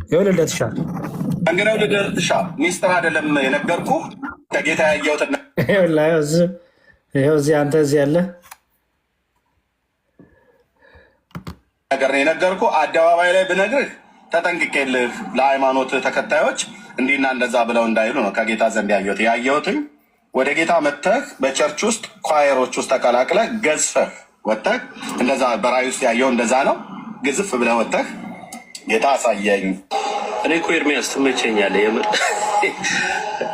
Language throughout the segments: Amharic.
የወለደትሻ እንግዲህ ልደትሻ ሚስጥር አይደለም የነገርኩህ ከጌታ ያየሁትን ይኸው እዚህ አንተ እዚህ ያለ ነገር ነው የነገርኩህ። አደባባይ ላይ ብነግርህ ተጠንቅቄልህ ለሃይማኖት ተከታዮች እንዲህና እንደዛ ብለው እንዳይሉ ነው ከጌታ ዘንድ ያየሁትኝ። ወደ ጌታ መጥተህ በቸርች ውስጥ ኳየሮች ውስጥ ተቀላቅለህ ገዝፈህ ወጥተህ እንደዛ በራእይ ውስጥ ያየው እንደዛ ነው። ግዝፍ ብለህ ወጥተህ ጌታ አሳየኝ። እኔ እኮ ኤርሚያስ ትመቸኛለህ። የምር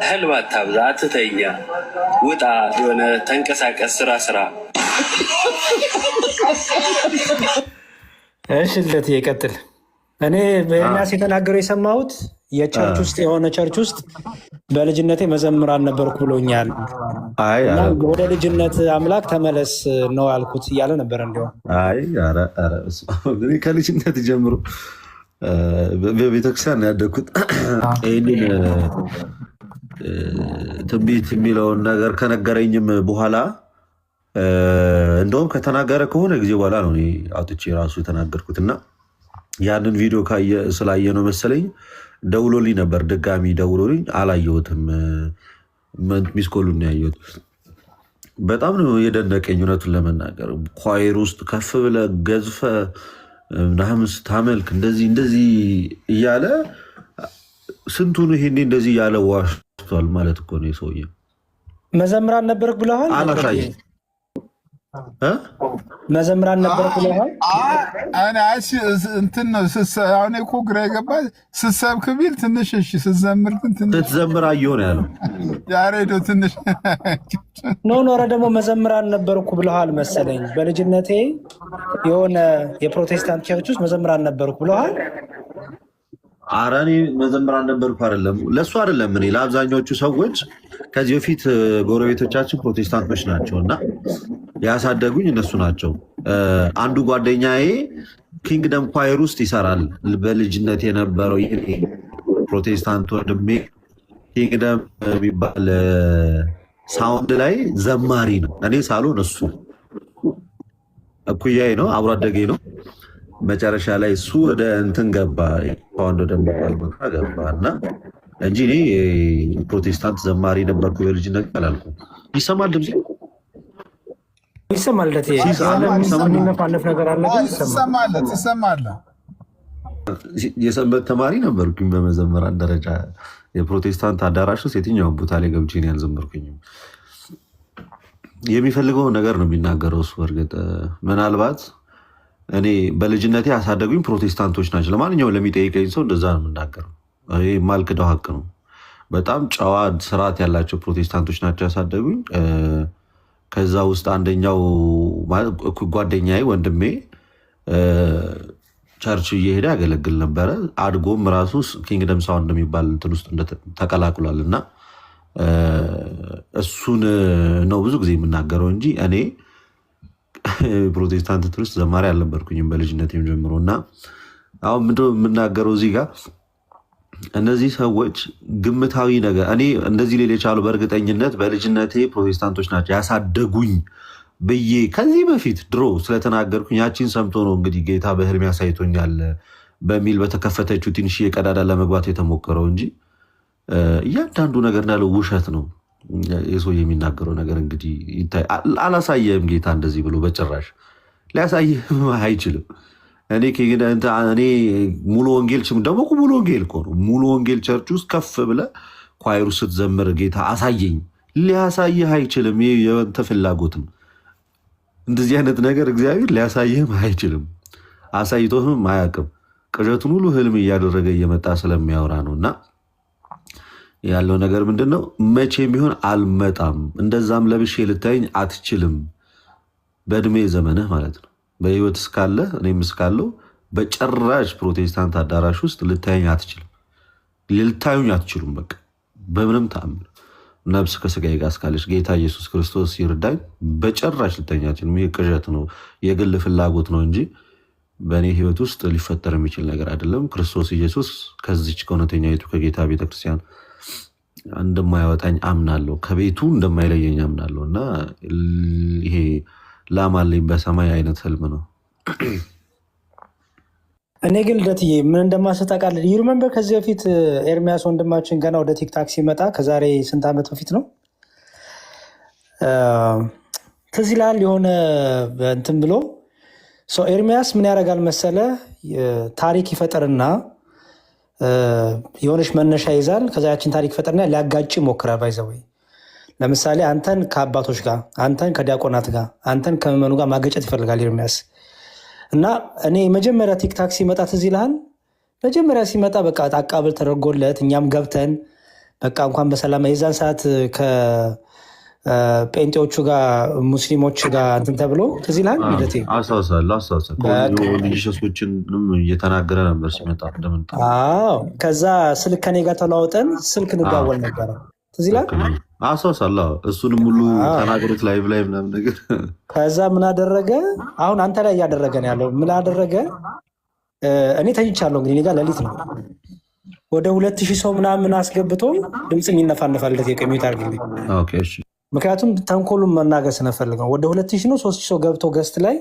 ህልም አታብዛ፣ አትተኛ፣ ውጣ፣ የሆነ ተንቀሳቀስ፣ ስራ። እሺ ለት ይቀጥል። እኔ በኤርሚያስ የተናገረው የሰማሁት የቸርች ውስጥ የሆነ ቸርች ውስጥ በልጅነቴ መዘምራን ነበርኩ ብሎኛል። ወደ ልጅነት አምላክ ተመለስ ነው ያልኩት እያለ ነበር። እንዲሁም ከልጅነት ጀምሮ በቤተክርስቲያን ያደግኩት ይህንን ትንቢት የሚለውን ነገር ከነገረኝም በኋላ እንደውም ከተናገረ ከሆነ ጊዜ በኋላ ነው አውጥቼ ራሱ የተናገርኩት እና ያንን ቪዲዮ ስላየ ነው መሰለኝ ደውሎልኝ ነበር። ድጋሚ ደውሎልኝ አላየሁትም፣ ሚስኮሉን ያየሁት። በጣም ነው የደነቀኝ እውነቱን ለመናገር። ኳይር ውስጥ ከፍ ብለህ ገዝፈህ ምናምን ስታመልክ እንደዚህ እያለ ስንቱን ይሄኔ እንደዚህ እያለ ዋሽቷል ማለት እኮ ነው። የሰውዬ መዘምራን ነበርክ ብለሃል። አላሳየኝ መዘምራን ነበርክ ብለሃል። እንትን ነው አሁን እኮ ግራ የገባህ ስትሰብክ ቢል ትንሽ እሺ፣ ስትዘምር ግን ትንሽ ስትዘምር አየሁ ነው ያለው። ያሬዶ ትንሽ ኖረ ደግሞ መዘምራን ነበርኩ ብለሃል መሰለኝ። በልጅነቴ የሆነ የፕሮቴስታንት ቸርች ውስጥ መዘምራን ነበርኩ ብለሃል። ኧረ እኔ መዘምራን ነበርኩ አይደለም፣ ለእሱ አይደለም። እኔ ለአብዛኛዎቹ ሰዎች ከዚህ በፊት ጎረቤቶቻችን ፕሮቴስታንቶች ናቸው እና ያሳደጉኝ እነሱ ናቸው። አንዱ ጓደኛዬ ኪንግደም ኳየር ውስጥ ይሰራል። በልጅነት የነበረው ፕሮቴስታንት ወንድሜ ኪንግደም የሚባል ሳውንድ ላይ ዘማሪ ነው። እኔ ሳልሆን እሱ እኩያዬ ነው፣ አብሮ አደጌ ነው። መጨረሻ ላይ እሱ ወደ እንትን ገባ፣ ፓውንድ ወደሚባል ቦታ ገባ እና እንጂ እኔ ፕሮቴስታንት ዘማሪ ነበርኩ በልጅነት አላልኩም። ይሰማል ድምፅ ይሰማል። የሚነፋነፍ ነገር አለ። ትሰማለህ። የሰንበት ተማሪ ነበርኩኝ በመዘመራን ደረጃ። የፕሮቴስታንት አዳራሽ ውስጥ የትኛውን ቦታ ላይ ገብቼ እኔ አልዘመርኩኝም። የሚፈልገውን ነገር ነው የሚናገረው እሱ። በእርግጥ ምናልባት እኔ በልጅነቴ ያሳደጉኝ ፕሮቴስታንቶች ናቸው። ለማንኛውም ለሚጠይቀኝ ሰው እንደዛ ነው የምናገረው። የማልክደው ሀቅ ነው። በጣም ጨዋ ስርዓት ያላቸው ፕሮቴስታንቶች ናቸው ያሳደጉኝ። ከዛ ውስጥ አንደኛው ጓደኛዬ ወንድሜ ቸርች እየሄደ ያገለግል ነበረ። አድጎም ራሱ ኪንግደም ሳውንድ የሚባል እንትን ውስጥ ተቀላቅሏል እና እሱን ነው ብዙ ጊዜ የምናገረው እንጂ እኔ ፕሮቴስታንት እንትን ውስጥ ዘማሪ አልነበርኩኝም በልጅነቴም ጀምሮ። እና አሁን ምንድን ነው የምናገረው እዚህ ጋር እነዚህ ሰዎች ግምታዊ ነገር እኔ እንደዚህ ሌላ የቻሉ በእርግጠኝነት በልጅነቴ ፕሮቴስታንቶች ናቸው ያሳደጉኝ ብዬ ከዚህ በፊት ድሮ ስለተናገርኩኝ ያቺን ሰምቶ ነው እንግዲህ ጌታ በህልሜ ያሳይቶኛል በሚል በተከፈተችው ትንሽ የቀዳዳ ለመግባት የተሞከረው እንጂ እያንዳንዱ ነገር እንዳለው ውሸት ነው። የሰው የሚናገረው ነገር እንግዲህ ይታይ። አላሳየህም ጌታ እንደዚህ ብሎ በጭራሽ ሊያሳየህም አይችልም። እኔ ሙሉ ወንጌል ደግሞ ሙሉ ወንጌል እኮ ነው። ሙሉ ወንጌል ቸርች ውስጥ ከፍ ብለህ ኳይሩ ስትዘምር ጌታ አሳየኝ ሊያሳየህ አይችልም። የወንተ ፍላጎትም እንደዚህ አይነት ነገር እግዚአብሔር ሊያሳየህም አይችልም። አሳይቶህም አያውቅም። ቅዠቱን ሁሉ ህልም እያደረገ እየመጣ ስለሚያወራ ነው። እና ያለው ነገር ምንድን ነው? መቼም ቢሆን አልመጣም፣ እንደዛም ለብሼ ልታየኝ አትችልም። በእድሜ ዘመንህ ማለት ነው። በህይወት እስካለ እኔም እስካለው በጭራሽ ፕሮቴስታንት አዳራሽ ውስጥ ልታየኝ አትችልም። ልታዩኝ አትችሉም። በቃ በምንም ተአምር ነፍስ ከስጋዬ ጋር እስካለች ጌታ ኢየሱስ ክርስቶስ ይርዳኝ፣ በጭራሽ ልታየኝ አትችልም። ይህ ቅዠት ነው፣ የግል ፍላጎት ነው እንጂ በእኔ ህይወት ውስጥ ሊፈጠር የሚችል ነገር አይደለም። ክርስቶስ ኢየሱስ ከዚች ከእውነተኛይቱ ከጌታ ቤተክርስቲያን እንደማያወጣኝ አምናለሁ፣ ከቤቱ እንደማይለየኝ አምናለሁ። እና ይሄ ላም አለኝ በሰማይ አይነት ህልም ነው። እኔ ግን ልደትዬ ምን እንደማሰጣቃል ይሩመንበር ከዚህ በፊት ኤርሚያስ ወንድማችን ገና ወደ ቲክታክ ሲመጣ ከዛሬ ስንት ዓመት በፊት ነው ትዝ ይልሃል የሆነ እንትን ብሎ ኤርሚያስ ምን ያደርጋል መሰለ ታሪክ ይፈጠርና የሆነች መነሻ ይዛል ከዛ ያችን ታሪክ ይፈጠርና ሊያጋጭ ይሞክራል ባይዘወይ ለምሳሌ አንተን ከአባቶች ጋር አንተን ከዲያቆናት ጋር አንተን ከምዕመኑ ጋር ማገጨት ይፈልጋል ኤርሚያስ እና እኔ መጀመሪያ ቲክታክ ሲመጣ ትዝ ይልሃል መጀመሪያ ሲመጣ በቃ አቃብል ተደርጎለት እኛም ገብተን በቃ እንኳን በሰላም የዛን ሰዓት ከጴንጤዎቹ ጋር ሙስሊሞች ጋር እንትን ተብሎ ትዝ ይልሃል ልደቴ ልጆችን እየተናገረ ነበር ሲመጣ እንደምንጣ ከዛ ስልክ ከኔ ጋር ተለዋውጠን ስልክ እንደዋወል ነበረ ትዝ ይልሃል አስታውሳለሁ እሱንም ሁሉ ተናገሩት ላይቭ ላይ ምናምን ነገር ከዛ ምን አደረገ አሁን አንተ ላይ እያደረገ ነው ያለው ምን አደረገ እኔ ተኝቻለሁ እንግዲህ እኔ ጋር ሌሊት ነው ወደ 2000 ሰው ምናምን አስገብቶ ድምፅ የሚነፋነፋል እንደዚህ የሚዩት አድርግልኝ ምክንያቱም ተንኮሉን መናገር ስነፈልገው ወደ 2000 ነው 3000 ሰው ገብቶ ገስት ላይ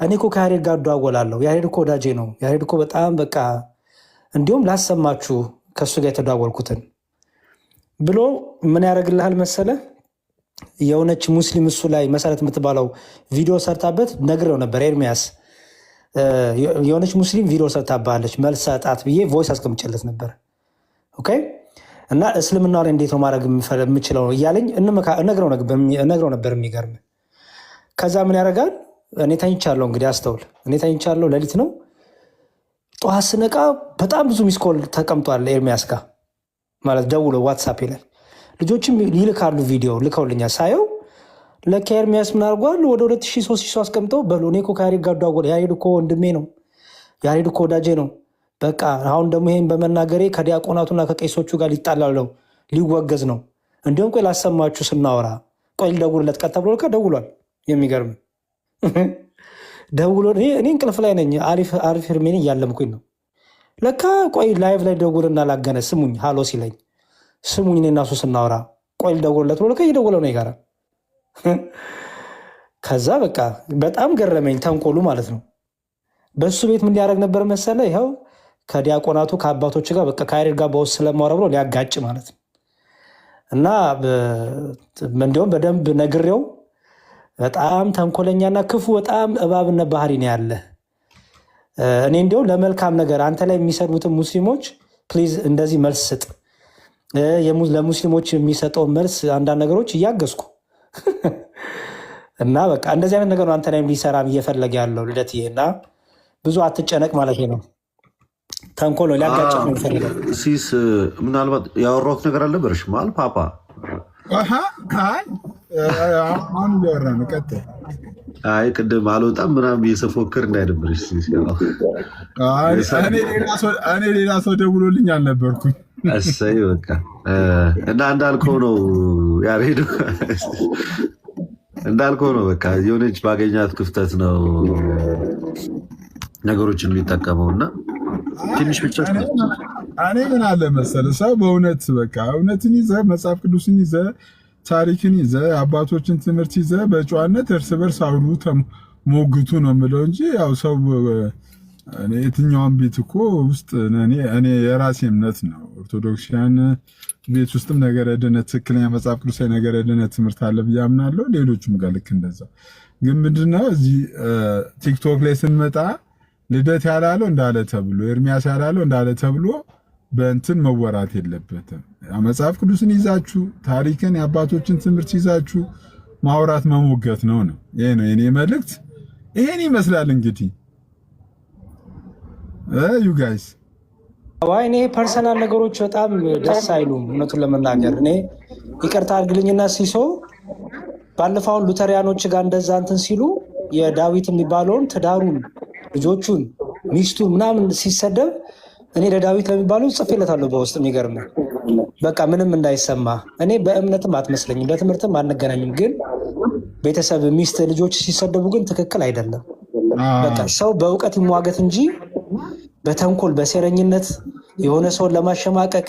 እኔ እኮ ከያሬድ ጋር እደዋወላለሁ ያሬድ እኮ ወዳጄ ነው ያሬድ እኮ በጣም በቃ እንዲሁም ላሰማችሁ ከእሱ ጋር የተደዋወልኩትን ብሎ ምን ያደርግልሃል መሰለ የሆነች ሙስሊም እሱ ላይ መሰረት የምትባለው ቪዲዮ ሰርታበት ነግሬው ነበር ኤርሚያስ የሆነች ሙስሊም ቪዲዮ ሰርታባለች መልስ ሰጣት ብዬ ቮይስ አስቀምጬለት ነበር ኦኬ እና እስልምና ላይ እንዴት ነው ማድረግ የምችለው እያለኝ እነግረው ነበር የሚገርም ከዛ ምን ያደርጋል እኔ ተኝቻለሁ እንግዲህ አስተውል እኔ ተኝቻለሁ ሌሊት ነው ጠዋት ስነቃ በጣም ብዙ ሚስኮል ተቀምጧል ኤርሚያስ ጋር ማለት ደውሎ ዋትሳፕ ላይ ልጆችም ይልካሉ ቪዲዮ ልከውልኛል ሳየው ለካ ኤርሚያስ ምን አድርጓል ወደ 2000 3000 አስቀምጠው በሉ እኔ እኮ ከያሬድ ጋር ደዋወል ያሬድ እኮ ወንድሜ ነው ያሬድ እኮ ወዳጄ ነው በቃ አሁን ደግሞ ይሄን በመናገሬ ከዲያቆናቱና ከቄሶቹ ጋር ሊጣላለው ሊወገዝ ነው እንዲሁም ቆይ ላሰማችሁ ስናወራ ቆይ ልደውልለት ቀጥ ብሎ ደውሏል የሚገርም ደውሎ እኔ እንቅልፍ ላይ ነኝ አሪፍ እርሜን እያለምኩኝ ነው ለካ ቆይ ላይቭ ላይ ደውልና ላገነ ስሙኝ ሃሎ ሲለኝ ስሙኝ እኔና እሱ ስናወራ ቆይ ልደውልለት ብሎ ለካ እየደወለው ነው ይጋራ ከዛ በቃ በጣም ገረመኝ ተንኮሉ ማለት ነው በሱ ቤት ምን ሊያደርግ ነበር መሰለ ይኸው ከዲያቆናቱ ከአባቶች ጋር በቃ ከያሬድ ጋር በውስጥ ስለማወራ ብሎ ሊያጋጭ ማለት ነው እና እንዲሁም በደንብ ነግሬው በጣም ተንኮለኛና ክፉ በጣም እባብነት ባህሪ ነው ያለ እኔ እንዲያው ለመልካም ነገር አንተ ላይ የሚሰዱትን ሙስሊሞች ፕሊዝ እንደዚህ መልስ ስጥ ለሙስሊሞች የሚሰጠው መልስ አንዳንድ ነገሮች እያገዝኩ እና በቃ እንደዚህ አይነት ነገር ነው አንተ ላይ ሊሰራ እየፈለገ ያለው ልደትዬ እና ብዙ አትጨነቅ ማለት ነው ተንኮል ነው ሊያጋጭ ነው የሚፈልገው ሲስ ምናልባት ያወራሁት ነገር አልነበረሽ ማል ፓፓ አሁን እያወራ ነው ቀጥል አይ ቅድም አልወጣም ምናምን እየሰፎክር እንዳይደብርሽ እኔ ሌላ ሰው ደውሎልኝ አልነበርኩም እሰይ በቃ እና እንዳልከው ነው ያሬድ እንዳልከው ነው በቃ የሆነች ባገኛት ክፍተት ነው ነገሮችን የሚጠቀመው እና ትንሽ ብቻ እኔ ምን አለ መሰለህ ሰው በእውነት በቃ እውነትን ይዘህ መጽሐፍ ቅዱስን ይዘህ ታሪክን ይዘህ አባቶችን ትምህርት ይዘህ በጨዋነት እርስ በርስ አውሩ ሞግቱ ነው የምለው እንጂ ያው ሰው እኔ የትኛውን ቤት እኮ ውስጥ እኔ የራሴ እምነት ነው ኦርቶዶክሲያን ቤት ውስጥም ነገረ ድነት ትክክለኛ መጽሐፍ ቅዱሳዊ ነገረ ድነት ትምህርት አለ ብዬ አምናለሁ ሌሎችም ጋር ልክ እንደዛ ግን ምንድነው እዚህ ቲክቶክ ላይ ስንመጣ ልደት ያላለው እንዳለ ተብሎ ኤርሚያስ ያላለው እንዳለ ተብሎ በእንትን መወራት የለበትም መጽሐፍ ቅዱስን ይዛችሁ ታሪክን የአባቶችን ትምህርት ይዛችሁ ማውራት መሞገት ነው ይሄ ነው የኔ መልእክት ይሄን ይመስላል እንግዲህ ዩ ጋይስ ዋይ እኔ ፐርሰናል ነገሮች በጣም ደስ አይሉም እውነቱን ለመናገር እኔ ይቅርታ አድርግልኝና ሲሶ ባለፈው ሉተሪያኖች ጋር እንደዛ እንትን ሲሉ የዳዊት የሚባለውን ትዳሩን ልጆቹን ሚስቱን ምናምን ሲሰደብ እኔ ለዳዊት ለሚባለው ጽፌለታለሁ በውስጥ የሚገርም በቃ ምንም እንዳይሰማ እኔ በእምነትም አትመስለኝም በትምህርትም አንገናኝም ግን ቤተሰብ ሚስት ልጆች ሲሰደቡ ግን ትክክል አይደለም በቃ ሰው በእውቀት ይሟገት እንጂ በተንኮል በሴረኝነት የሆነ ሰውን ለማሸማቀቅ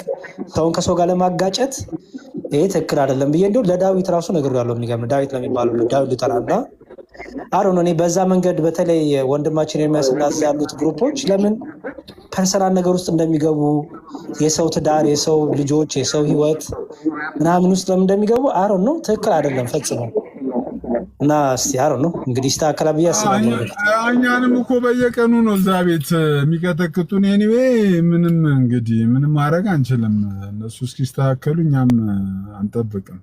ሰውን ከሰው ጋር ለማጋጨት ይሄ ትክክል አይደለም ብዬ እንደው ለዳዊት ራሱ ነግሬዋለሁ የሚገርም ዳዊት ለሚባለው ዳዊት ሉተራና አሮ ነው። እኔ በዛ መንገድ በተለይ ወንድማችን የሚያስናዝ ያሉት ግሩፖች ለምን ፐርሰናል ነገር ውስጥ እንደሚገቡ የሰው ትዳር፣ የሰው ልጆች፣ የሰው ህይወት ምናምን ውስጥ ለምን እንደሚገቡ አሮ ነው። ትክክል አይደለም ፈጽሞ። እና እስቲ አሮ ነው እንግዲህ ይስተካከላ ብዬ አስባለሁ። እኛንም እኮ በየቀኑ ነው እዛ ቤት የሚቀጠቅጡን። ኤኒዌይ ምንም እንግዲህ ምንም ማድረግ አንችልም። እነሱ እስኪስተካከሉ እኛም አንጠብቅም።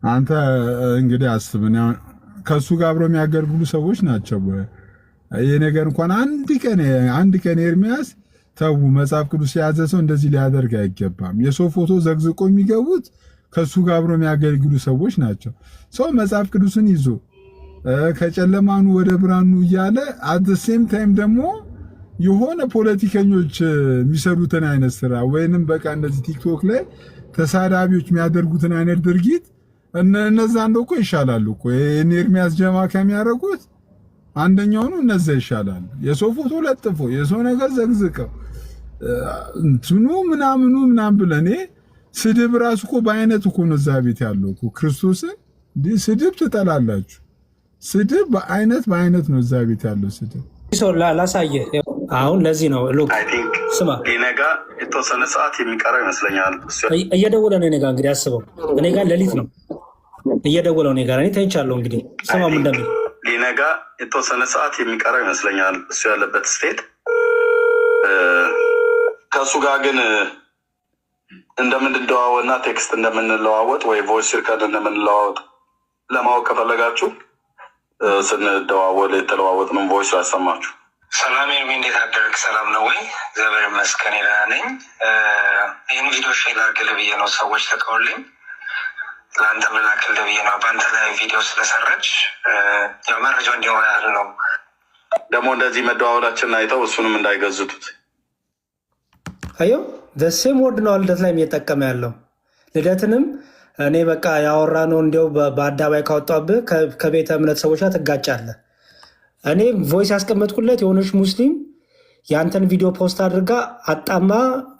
አንተ እንግዲህ አስብን፣ ከእሱ ጋር አብረው የሚያገለግሉ ሰዎች ናቸው። ይህ ነገር እንኳን አንድ ቀን ኤርሚያስ ተዉ፣ መጽሐፍ ቅዱስ የያዘ ሰው እንደዚህ ሊያደርግ አይገባም። የሰው ፎቶ ዘግዝቆ የሚገቡት ከእሱ ጋር አብረው የሚያገለግሉ ሰዎች ናቸው። ሰው መጽሐፍ ቅዱስን ይዞ ከጨለማኑ ወደ ብርሃኑ እያለ አት ዘ ሴም ታይም ደግሞ የሆነ ፖለቲከኞች የሚሰሩትን አይነት ስራ ወይንም በቃ እንደዚህ ቲክቶክ ላይ ተሳዳቢዎች የሚያደርጉትን አይነት ድርጊት እነዛ እንደው እኮ ይሻላሉ እኮ ኤርሚያስ ጀማ ከሚያደርጉት አንደኛው ነው። እነዛ ይሻላሉ። የሰው ፎቶ ለጥፎ የሰው ነገር ዘግዝቀው እንትኑ ምናምኑ ምናምን ብለን ስድብ ራሱ እኮ በአይነት እኮ ነው እዛ ቤት ያለው እኮ ክርስቶስን ስድብ ትጠላላችሁ። ስድብ በአይነት ነው እዛ ቤት ያለው ስድብ። ላሳየህ አሁን ለዚህ ነው ስማ፣ ሊነጋ የተወሰነ ሰዓት የሚቀረው ይመስለኛል። እየደወለ ነው እኔ ጋ። እንግዲህ አስበው፣ እኔ ጋር ሌሊት ነው እየደወለው እኔ ጋር። እኔ ተኝቻለሁ። እንግዲህ ስማም እንደሚል ሊነጋ የተወሰነ ሰዓት የሚቀረው ይመስለኛል እሱ ያለበት ስቴት። ከእሱ ጋር ግን እንደምንደዋወና ቴክስት እንደምንለዋወጥ ወይ ቮይስ ሪከርድ እንደምንለዋወጥ ለማወቅ ከፈለጋችሁ ስንደዋወል የተለዋወጥነው ቮይስ ያሰማችሁ። ሰላም ኤርሚ፣ እንዴት አደረግ? ሰላም ነው ወይ? እግዚአብሔር ይመስገን ደህና ነኝ። ይህን ቪዲዮ ሼር ላድርግልህ ብዬ ነው፣ ሰዎች ተቀውልኝ ለአንተ ምላክልህ ብዬ ነው። በአንተ ላይ ቪዲዮ ስለሰራች ያው መረጃ እንዲሆን ያህል ነው። ደግሞ እንደዚህ መደዋወላችንን አይተው እሱንም እንዳይገዝቱት። አዮ ደሴም ወርድ ነው ልደት ላይ እየጠቀመ ያለው። ልደትንም እኔ በቃ ያወራ ነው እንዲያው በአደባባይ ካወጣብህ ከቤተ እምነት ሰዎች ጋር ትጋጫለህ። እኔ ቮይስ ያስቀመጥኩለት የሆነች ሙስሊም የአንተን ቪዲዮ ፖስት አድርጋ አጣማ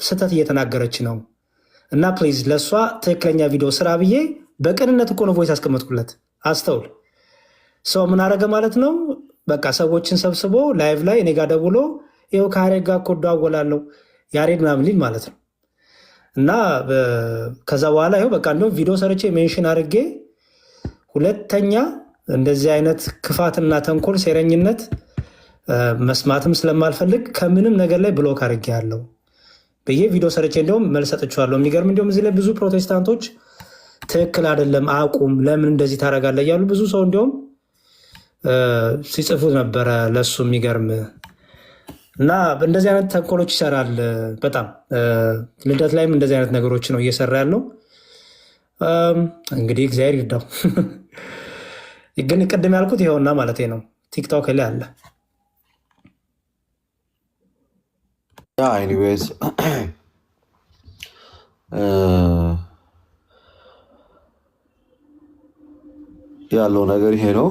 ስህተት እየተናገረች ነው እና ፕሊዝ ለእሷ ትክክለኛ ቪዲዮ ስራ ብዬ በቅንነት እኮ ነው ቮይስ ያስቀመጥኩለት። አስተውል። ሰው ምን አረገ ማለት ነው? በቃ ሰዎችን ሰብስቦ ላይቭ ላይ እኔ ጋር ደውሎ ይኸው ከያሬድ ጋር እኮ እደዋወላለሁ ያሬድ ምናምን ሊል ማለት ነው። እና ከዛ በኋላ ይኸው በቃ እንደውም ቪዲዮ ሰርቼ ሜንሽን አድርጌ ሁለተኛ እንደዚህ አይነት ክፋትና ተንኮል ሴረኝነት መስማትም ስለማልፈልግ ከምንም ነገር ላይ ብሎክ አድርጌ ያለው ብዬ ቪዲዮ ሰርቼ እንዲሁም መልስ ሰጥቼዋለሁ። የሚገርም እንዲሁም እዚህ ላይ ብዙ ፕሮቴስታንቶች ትክክል አይደለም አቁም፣ ለምን እንደዚህ ታደርጋለህ እያሉ ብዙ ሰው እንዲሁም ሲጽፉት ነበረ ለሱ። የሚገርም እና እንደዚህ አይነት ተንኮሎች ይሰራል በጣም ልደት ላይም እንደዚህ አይነት ነገሮች ነው እየሰራ ያለው። እንግዲህ እግዚአብሔር ይርዳው። ግን ቅድም ያልኩት ይኸውና ማለት ነው ቲክቶክ ላይ አለ። ኤኒዌይስ ያለው ነገር ይሄ ነው።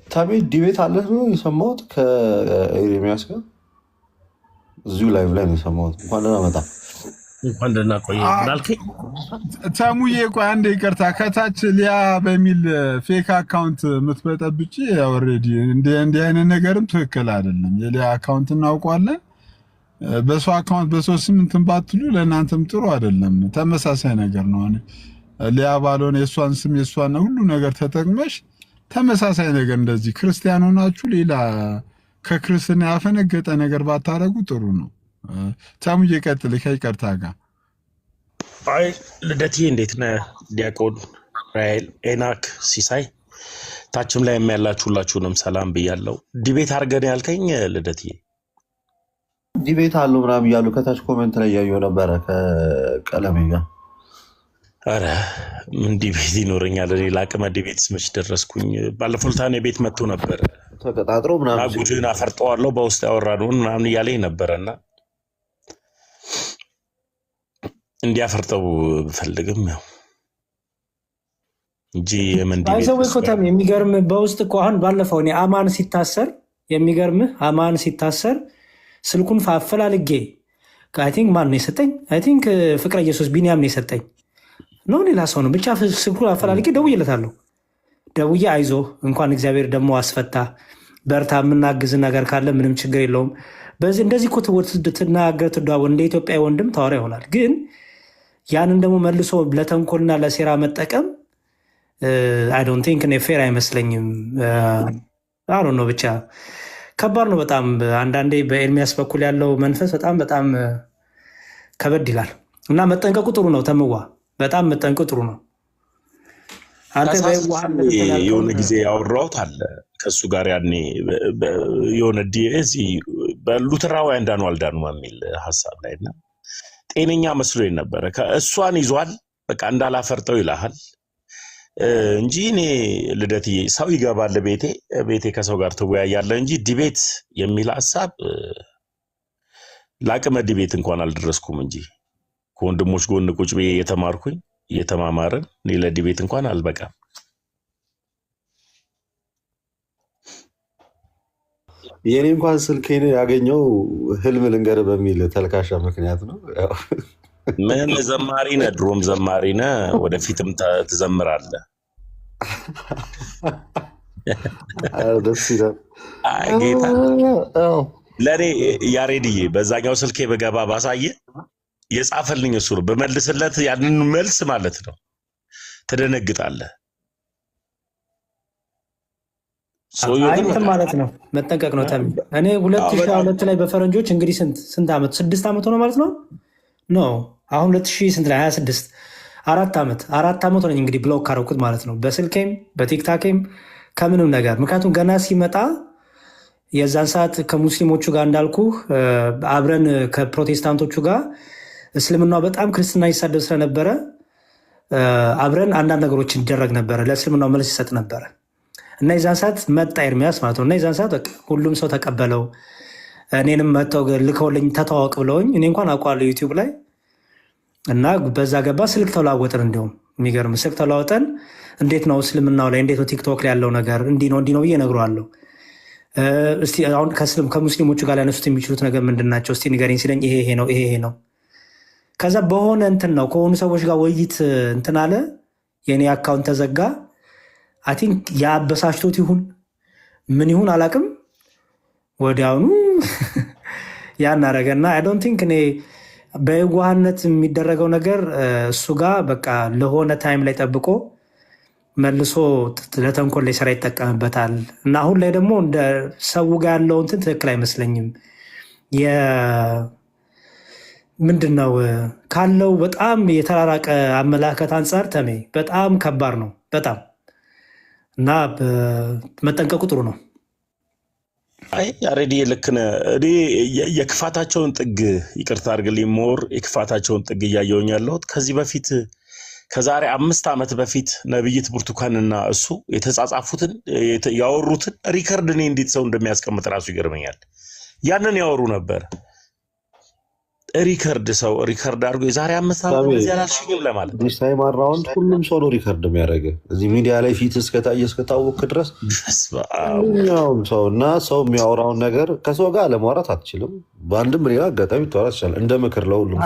ታሜ ዲቤት አለህ ነው የሰማሁት ከኤርሚያስ ጋር እዚሁ ላይቭ ላይ ነው የሰማሁት። እንኳን ደህና መጣ። እንኳን ደህና ቆየ እንዳልከኝ ተሙዬ፣ ቆይ አንዴ ይቅርታ። ከታች ሊያ በሚል ፌክ አካውንት የምትበጠብጪ ኦልሬዲ እንዲህ አይነት ነገርም ትክክል አይደለም። የሊያ አካውንት እናውቀዋለን። በሰው አካውንት በሰው ስም እንትን ባትሉ ለእናንተም ጥሩ አይደለም። ተመሳሳይ ነገር ነው። ሊያ ባልሆነ የእሷን ስም የእሷን ሁሉ ነገር ተጠቅመሽ ተመሳሳይ ነገር እንደዚህ ክርስቲያን ሆናችሁ ሌላ ከክርስትና ያፈነገጠ ነገር ባታረጉ ጥሩ ነው። ታሙዬ ቀጥል ከይቅርታ ጋር። አይ ልደትዬ እንዴት ነህ? ዲያቆን ራይል፣ ኤናክ፣ ሲሳይ ታችም ላይ የሚያላችሁ ሁላችሁንም ሰላም ብያለሁ። ዲቤት አድርገን ያልከኝ ልደትዬ ዲቤት አለው ምናምን እያሉ ከታች ኮሜንት ላይ እያየሁ ነበረ ከቀለሜ ጋር። ኧረ ምን ዲቤት ይኖረኛል? እኔ ለአቅመ ዲቤት ስመች ደረስኩኝ። ባለፈው ታኔ ቤት መጥቶ ነበረ ተቀጣጥሮ ምናምን ጉድህን አፈርጠዋለሁ በውስጥ ያወራነውን ምናምን እያለኝ ነበረና እንዲያፈርጠው ብፈልግም ያው እንጂ የምን ዲቤት የሚገርም በውስጥ እኮ አሁን ባለፈው እኔ አማን ሲታሰር የሚገርምህ አማን ሲታሰር ስልኩን አፈላልጌ አይ ቲንክ ማን ነው የሰጠኝ? አይ ቲንክ ፍቅረ ኢየሱስ ቢኒያም ነው የሰጠኝ። ነው ሌላ ሰው ነው። ብቻ ስልኩን አፈላልጌ ደውዬለታለሁ። ደውዬ አይዞ እንኳን እግዚአብሔር ደግሞ አስፈታ፣ በርታ፣ የምናግዝ ነገር ካለ ምንም ችግር የለውም። በዚህ እንደዚህ እኮ ትናገር ትደዋወል እንደ ኢትዮጵያ ወንድም ታወራ ይሆናል። ግን ያንን ደግሞ መልሶ ለተንኮልና ለሴራ መጠቀም አይ ዶንት ቲንክ ፌር አይመስለኝም። አሮ ነው ብቻ ከባድ ነው በጣም። አንዳንዴ በኤርሚያስ በኩል ያለው መንፈስ በጣም ከበድ ይላል እና መጠንቀቁ ጥሩ ነው። ተምዋ በጣም መጠንቀቁ ጥሩ ነው። የሆነ ጊዜ ያወራሁት አለ ከእሱ ጋር ያኔ የሆነ እዚህ በሉተራውያን ዳኑ አልዳኑም የሚል ሀሳብ ላይ እና ጤነኛ መስሎኝ ነበረ። እሷን ይዟል በቃ እንዳላፈርጠው ይልሃል እንጂ እኔ ልደትዬ ሰው ይገባል ቤቴ ከሰው ጋር ትወያያለህ እንጂ ዲቤት የሚል ሀሳብ ለአቅመ ዲቤት እንኳን አልደረስኩም እንጂ ከወንድሞች ጎን ቁጭ ብዬ እየተማርኩኝ እየተማማርን እኔ ለዲቤት እንኳን አልበቃም። የኔ እንኳን ስልኬን ያገኘው ህልም ልንገር በሚል ተልካሻ ምክንያት ነው። ምን ዘማሪ ነህ? ድሮም ዘማሪ ነህ፣ ወደፊትም ትዘምራለህ። ደስ ይላል። አይ ጌታ ለእኔ ያሬድዬ በዛኛው ስልኬ በገባ ባሳየ የጻፈልኝ እሱ ነው። በመልስለት ያንን መልስ ማለት ነው ትደነግጣለህ። አይንትም ማለት ነው መጠንቀቅ ነው። ተሚ እኔ 2022 ላይ በፈረንጆች እንግዲህ ስንት ዓመት 6 ዓመት ሆነ ማለት ነው ነው አሁን 2000 ስንት ላይ 26 4 ዓመት ሆነኝ እንግዲህ ብሎክ ካረኩት ማለት ነው በስልኬም በቲክታኬም ከምንም ነገር። ምክንያቱም ገና ሲመጣ የዛን ሰዓት ከሙስሊሞቹ ጋር እንዳልኩ አብረን ከፕሮቴስታንቶቹ ጋር እስልምናው በጣም ክርስትና ይሳደብ ስለነበረ አብረን አንዳንድ ነገሮች ይደረግ ነበረ፣ ለእስልምናው መልስ ይሰጥ ነበረ እና የዛን ሰዓት መጣ ኤርሚያስ ማለት ነው እና የዛን ሰዓት በቃ ሁሉም ሰው ተቀበለው። እኔንም መጥተው ልከውልኝ ተተዋወቅ ብለውኝ እኔ እንኳን አውቀዋለሁ ዩቲዩብ ላይ እና በዛ ገባ ስልክ ተለዋወጥን። እንዲሁም የሚገርም ስልክ ተለዋወጠን። እንዴት ነው እስልምናው ላይ እንዴት ነው ቲክቶክ ላይ ያለው ነገር እንዲህ ነው ብዬ እነግረዋለሁ። እስቲ አሁን ከሙስሊሞቹ ጋር ሊያነሱት የሚችሉት ነገር ምንድን ናቸው እስቲ ንገረኝ ሲለኝ ይሄ ነው። ከዛ በሆነ እንትን ነው ከሆኑ ሰዎች ጋር ውይይት እንትን አለ። የእኔ አካውንት ተዘጋ። አይ ቲንክ የአበሳሽቶት ይሁን ምን ይሁን አላቅም። ወዲያውኑ ያን አደረገና አይ ዶንት ቲንክ እኔ በየዋህነት የሚደረገው ነገር እሱ ጋር በቃ ለሆነ ታይም ላይ ጠብቆ መልሶ ለተንኮል ላይ ስራ ይጠቀምበታል። እና አሁን ላይ ደግሞ እንደ ሰው ጋር ያለው እንትን ትክክል አይመስለኝም። ምንድን ነው ካለው በጣም የተራራቀ አመላከት አንጻር ተሜ በጣም ከባድ ነው በጣም እና መጠንቀቁ ጥሩ ነው። አይ ያሬድ ልክ ነህ። እኔ የክፋታቸውን ጥግ ይቅርታ አድርግልኝ ሞር የክፋታቸውን ጥግ እያየሁኝ ያለሁት ከዚህ በፊት ከዛሬ 5 ዓመት በፊት ነብይት ብርቱካንና እሱ የተጻጻፉትን ያወሩትን ሪከርድ እኔ እንዴት ሰው እንደሚያስቀምጥ ራሱ ይገርመኛል። ያንን ያወሩ ነበር። ሰው ሪከርድ አድርጎ የዛሬ 5 ዓመት በዚህ አላልሽኝም ለማለት ዲስ ታይም አራውንድ ሁሉም ሰው ነው ሪከርድ የሚያደርግ እዚህ ሚዲያ ላይ ፊት እስከታወቅ ድረስ ሁሉም ሰው እና ሰው የሚያወራውን ነገር ከሰው ጋር ለማውራት አትችልም። በአንድም ሌላ አጋጣሚ ታወራ ትችላለህ። እንደ ምክር ለሁሉም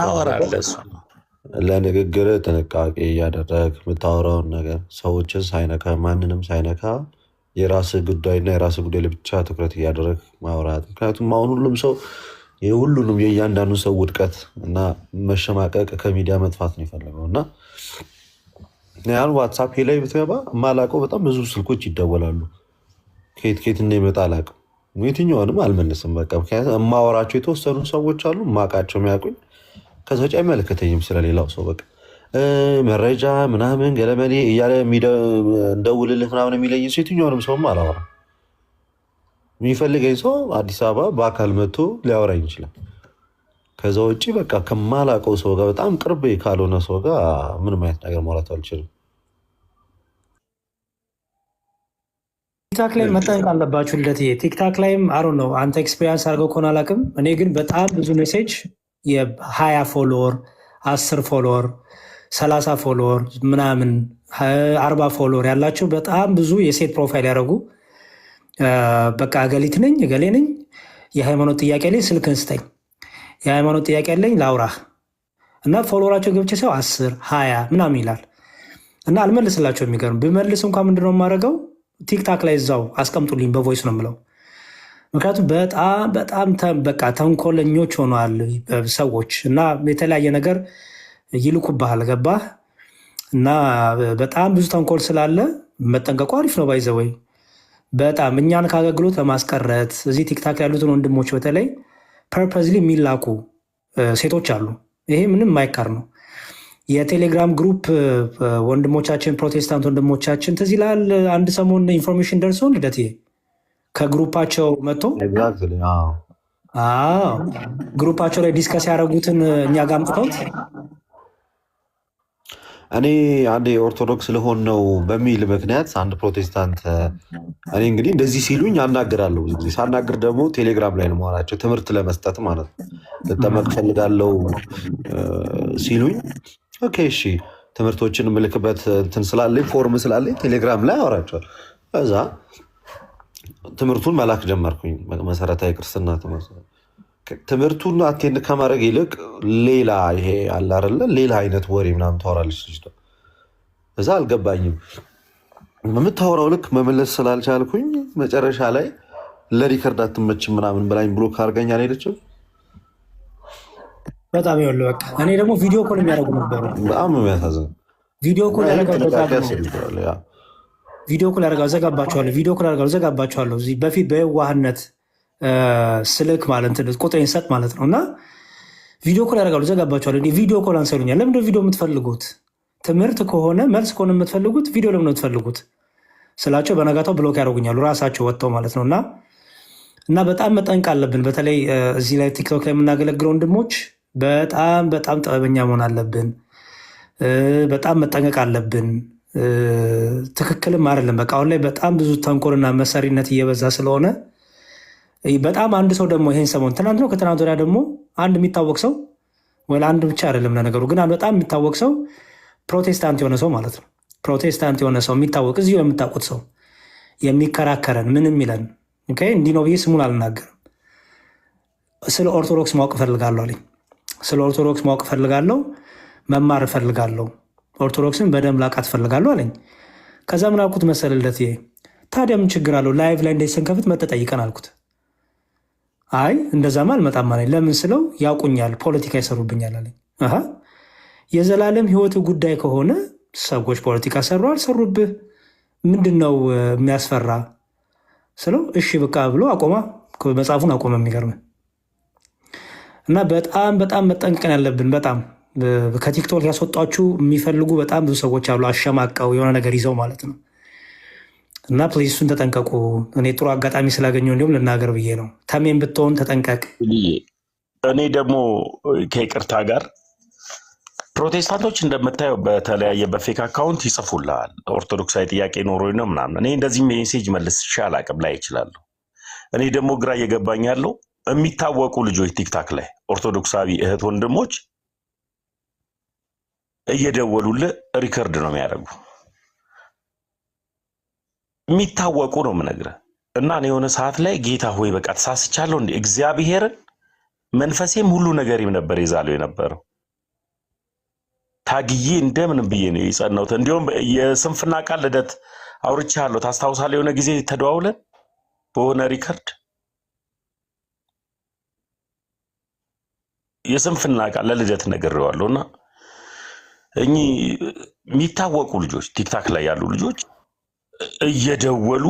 ለንግግር ጥንቃቄ እያደረግ የምታወራውን ነገር ሰዎችን ሳይነካ ማንንም ሳይነካ የራስህ ጉዳይና የራስህ ጉዳይ ለብቻ ትኩረት እያደረግ ማውራት። ምክንያቱም አሁን ሁሉም ሰው የሁሉንም የእያንዳንዱ ሰው ውድቀት እና መሸማቀቅ ከሚዲያ መጥፋት ነው የፈለገው እና ያን ዋትሳፕ ላይ ብትገባ የማላውቀው በጣም ብዙ ስልኮች ይደወላሉ። ከየት እንደሚመጣ አላውቅም። የትኛውንም አልመልስም። በቃ ምክንያቱም የማወራቸው የተወሰኑ ሰዎች አሉ የማውቃቸው የሚያውቁኝ። ከዛ ውጭ አይመለከተኝም ስለሌላው ሰው። በቃ መረጃ ምናምን ገለመሌ እያለ እንደውልልህ ምናምን የሚለኝ ሰው የትኛውንም ሰውም አላወራም። የሚፈልገኝ ሰው አዲስ አበባ በአካል መጥቶ ሊያወራኝ ይችላል። ከዛ ውጭ በቃ ከማላውቀው ሰው ጋር በጣም ቅርብ ካልሆነ ሰው ጋር ምንም አይነት ነገር ማውራት አልችልም። ቲክታክ ላይ መጠንቀቅ አለባችሁ። ልደትዬ ቲክታክ ላይም አሮ ነው አንተ ኤክስፔሪንስ አድርገው ከሆነ አላውቅም። እኔ ግን በጣም ብዙ ሜሴጅ የ20 ፎሎወር 10 ፎሎወር 30 ፎሎወር ምናምን 40 ፎሎወር ያላቸው በጣም ብዙ የሴት ፕሮፋይል ያደረጉ በቃ እገሊት ነኝ እገሌ ነኝ የሃይማኖት ጥያቄ ላይ ስልክን ስጠኝ የሃይማኖት ጥያቄ ያለኝ ላውራህ እና ፎሎወራቸው ገብቼ ሰው 10 20 ምናምን ይላል። እና አልመልስላቸው። የሚገርም ብመልስ እንኳን ምንድነው የማደርገው ቲክታክ ላይ እዛው አስቀምጡልኝ በቮይስ ነው የምለው። ምክንያቱም በጣም በቃ ተንኮለኞች ሆነዋል ሰዎች እና የተለያየ ነገር ይልኩብሃል። ገባህ? እና በጣም ብዙ ተንኮል ስላለ መጠንቀቁ አሪፍ ነው። ባይዘወይ በጣም እኛን ከአገልግሎት ለማስቀረት እዚህ ቲክታክ ያሉትን ወንድሞች በተለይ ፐርፐዝሊ የሚላኩ ሴቶች አሉ። ይሄ ምንም የማይካር ነው። የቴሌግራም ግሩፕ ወንድሞቻችን ፕሮቴስታንት ወንድሞቻችን ትዝ ይልሃል፣ አንድ ሰሞን ኢንፎርሜሽን ደርሶን ልደት ከግሩፓቸው መጥቶ ግሩፓቸው ላይ ዲስከስ ያደረጉትን እኛ ጋር አምጥተውት እኔ አንድ ኦርቶዶክስ ለሆን ነው በሚል ምክንያት አንድ ፕሮቴስታንት እኔ እንግዲህ እንደዚህ ሲሉኝ አናግራለሁ። ብዙ ጊዜ ሳናግር ደግሞ ቴሌግራም ላይ ነው የማወራቸው፣ ትምህርት ለመስጠት ማለት ነው። ልጠመቅ ፈልጋለሁ ሲሉኝ ኦኬ እሺ ትምህርቶችን ምልክበት እንትን ስላለኝ ፎርም ስላለኝ ቴሌግራም ላይ አወራቸዋል። ከዛ ትምህርቱን መላክ ጀመርኩኝ። መሰረታዊ ክርስትና ትምህርቱን አቴንድ ከማድረግ ይልቅ ሌላ ይሄ አለ አይደለ ሌላ አይነት ወሬ ምናምን ታወራለች ልጅ። እዛ አልገባኝም። የምታወራው ልክ መመለስ ስላልቻልኩኝ መጨረሻ ላይ ለሪከርድ አትመችም ምናምን ብላኝ ብሎክ አድርገኝ አልሄደችም። በጣም ይኸውልህ በቃ እኔ ደግሞ ቪዲዮ ኮል የሚያደርጉ ነበሩ። በጣም የሚያሳዝን ቪዲዮ ኮል ያደርጋሉ፣ ዘጋባቸዋለሁ። ቪዲዮ ኮል ያደርጋሉ፣ ዘጋባቸዋለሁ። እዚህ በፊት በየዋህነት ስልክ ማለት ቁጥሬን ሰጥ ማለት ነው። እና ቪዲዮ ኮል ያደርጋሉ፣ ዘጋባቸዋለሁ። ቪዲዮ ኮል አንሰሉኛል። ለምንድን ነው ቪዲዮ የምትፈልጉት? ትምህርት ከሆነ መልስ ከሆነ የምትፈልጉት ቪዲዮ ለምን ነው የምትፈልጉት ስላቸው በነጋታው ብሎክ ያደርጉኛሉ፣ ራሳቸው ወጥተው ማለት ነው። እና በጣም መጠንቅ አለብን። በተለይ እዚህ ላይ ቲክቶክ ላይ የምናገለግለው ወንድሞች በጣም ጥበበኛ መሆን አለብን። በጣም መጠንቀቅ አለብን። ትክክልም አይደለም። በቃ አሁን ላይ በጣም ብዙ ተንኮልና መሰሪነት እየበዛ ስለሆነ በጣም አንድ ሰው ደግሞ ይሄን ሰሞን ትናንት ነው ከትናንት ወዲያ ደግሞ አንድ የሚታወቅ ሰው ወይ አንድ ብቻ አይደለም ለነገሩ ግን በጣም የሚታወቅ ሰው ፕሮቴስታንት የሆነ ሰው ማለት ነው። ፕሮቴስታንት የሆነ ሰው የሚታወቅ እዚሁ የምታውቁት ሰው የሚከራከረን ምንም ይለን እንዲህ ነው ብዬ ስሙን አልናገርም። ስለ ኦርቶዶክስ ማወቅ እፈልጋለሁ አለኝ። ስለ ኦርቶዶክስ ማወቅ እፈልጋለሁ፣ መማር እፈልጋለሁ፣ ኦርቶዶክስን በደንብ ላውቃት እፈልጋለሁ አለኝ። ከዛ ምን አልኩት መሰለለት፣ ታዲያ ምን ችግር አለው ላይቭ ላይ እንደዚህ ስንከፍት መጥተህ ጠይቀን አልኩት። አይ እንደዛማ አልመጣም አለኝ። ለምን ስለው ያውቁኛል፣ ፖለቲካ ይሰሩብኛል አለኝ። የዘላለም ሕይወት ጉዳይ ከሆነ ሰዎች ፖለቲካ ሰሩ አልሰሩብህ ምንድን ነው የሚያስፈራ ስለው እሺ በቃ ብሎ መጽሐፉን አቆመ። የሚገርም እና በጣም መጠንቀቅ ያለብን በጣም ከቲክቶክ ያስወጣችሁ የሚፈልጉ በጣም ብዙ ሰዎች አሉ፣ አሸማቀው የሆነ ነገር ይዘው ማለት ነው። እና ፕሊዝ እሱን ተጠንቀቁ። እኔ ጥሩ አጋጣሚ ስላገኘው እንዲሁም ልናገር ብዬ ነው። ተሜን ብትሆን ተጠንቀቅ። እኔ ደግሞ ከይቅርታ ጋር ፕሮቴስታንቶች እንደምታየው በተለያየ በፌክ አካውንት ይጽፉልሃል። ኦርቶዶክሳዊ ጥያቄ ኖሮኝ ነው ምናምን። እኔ እንደዚህ ሜሴጅ መልስ አላቅም ላይ ይችላሉ። እኔ ደግሞ ግራ እየገባኝ ያለው የሚታወቁ ልጆች ቲክታክ ላይ ኦርቶዶክሳዊ እህት ወንድሞች እየደወሉልህ ሪከርድ ነው የሚያደርጉ። የሚታወቁ ነው የምነግርህ። እና እኔ የሆነ ሰዓት ላይ ጌታ ሆይ በቃ ተሳስቻለሁ እንደ እግዚአብሔርን መንፈሴም ሁሉ ነገሬም ነበር የዛለው የነበረው። ታግዬ እንደምንም ብዬ ነው የጸናሁት። እንዲሁም የስንፍና ቃል ልደት አውርቻለሁ፣ ታስታውሳለህ? የሆነ ጊዜ ተደዋውለን በሆነ ሪከርድ የስንፍና ቃል ለልደት ነግሬዋለሁ። እና እኚህ የሚታወቁ ልጆች ቲክታክ ላይ ያሉ ልጆች እየደወሉ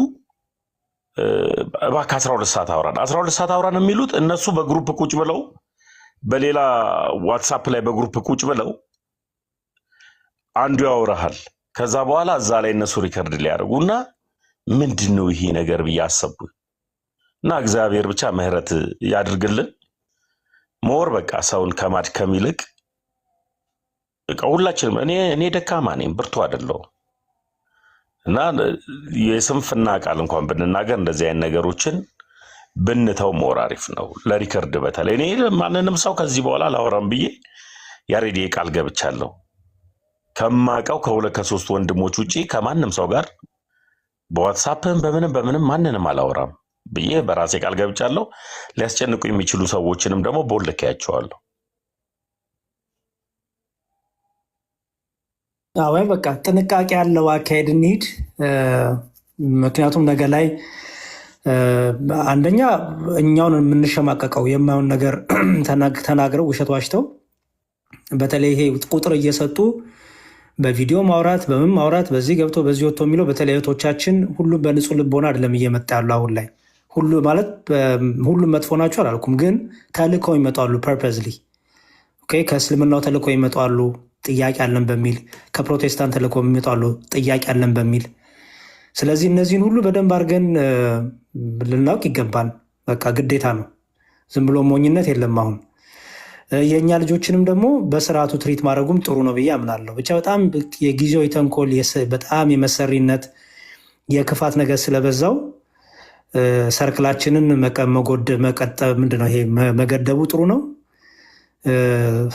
እባክህ 12 ሰዓት አውራን 12 ሰዓት አውራን የሚሉት እነሱ በግሩፕ ቁጭ ብለው በሌላ ዋትሳፕ ላይ በግሩፕ ቁጭ ብለው አንዱ ያወራሃል። ከዛ በኋላ እዛ ላይ እነሱ ሪከርድ ሊያደርጉና ምንድን ነው ይሄ ነገር ብዬ አሰብኩ። እና እግዚአብሔር ብቻ ምህረት ያድርግልን። ሞር በቃ ሰውን ከማድከም ይልቅ በቃ ሁላችንም እኔ ደካማ ነኝ፣ ብርቱ አይደለሁም። እና የስንፍና ቃል እንኳን ብንናገር እንደዚህ አይነት ነገሮችን ብንተው ሞር አሪፍ ነው። ለሪከርድ በተለይ እኔ ማንንም ሰው ከዚህ በኋላ አላወራም ብዬ ያሬድ ቃል ገብቻለሁ። ከማውቀው ከሁለት ከሶስት ወንድሞች ውጪ ከማንም ሰው ጋር በዋትሳፕም በምንም ማንንም አላወራም ብዬ በራሴ ቃል ገብቻለሁ። ሊያስጨንቁ የሚችሉ ሰዎችንም ደግሞ ቦልኬያቸዋለሁ። ወይ በቃ ጥንቃቄ ያለው አካሄድ እንሂድ። ምክንያቱም ነገ ላይ አንደኛ እኛውን የምንሸማቀቀው የማየውን ነገር ተናግረው ውሸት ዋሽተው፣ በተለይ ይሄ ቁጥር እየሰጡ በቪዲዮ ማውራት በምን ማውራት በዚህ ገብቶ በዚህ ወጥቶ የሚለው በተለይ እህቶቻችን ሁሉም በንጹህ ልቦና አይደለም እየመጣ ያሉ አሁን ላይ። ሁሉ ማለት ሁሉም መጥፎ ናቸው አላልኩም፣ ግን ተልከው ይመጣሉ። ፐርፐዝሊ ከእስልምናው ተልከው ይመጣሉ ጥያቄ አለን በሚል፣ ከፕሮቴስታንት ተልከው ይመጣሉ ጥያቄ አለን በሚል። ስለዚህ እነዚህን ሁሉ በደንብ አድርገን ልናውቅ ይገባል። በቃ ግዴታ ነው። ዝም ብሎ ሞኝነት የለም። አሁን የእኛ ልጆችንም ደግሞ በስርዓቱ ትሪት ማድረጉም ጥሩ ነው ብዬ አምናለሁ። ብቻ በጣም የጊዜው የተንኮል በጣም የመሰሪነት የክፋት ነገር ስለበዛው ሰርክላችንን ምንድነው ይሄ መገደቡ ጥሩ ነው።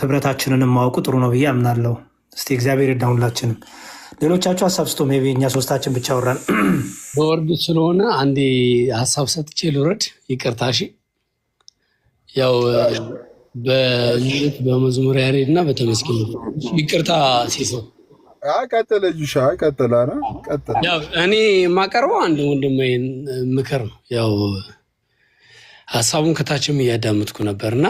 ህብረታችንን ማወቁ ጥሩ ነው ብዬ አምናለሁ። እስቲ እግዚአብሔር ይርዳን ሁላችንም። ሌሎቻችሁ ሀሳብ ስቶ ቢ እኛ ሶስታችን ብቻ ወራን በወርድ ስለሆነ አንዴ ሀሳብ ሰጥቼ ልውረድ። ይቅርታ እሺ። ያው በመዝሙር ያሬድ እና በተመስገን ይቅርታ ሲሰው ቀጥል ጁሻ ቀጥል። ያው እኔ የማቀርበው አንድ ወንድሜን ምክር ነው። ያው ሀሳቡን ከታችም እያዳመጥኩ ነበርና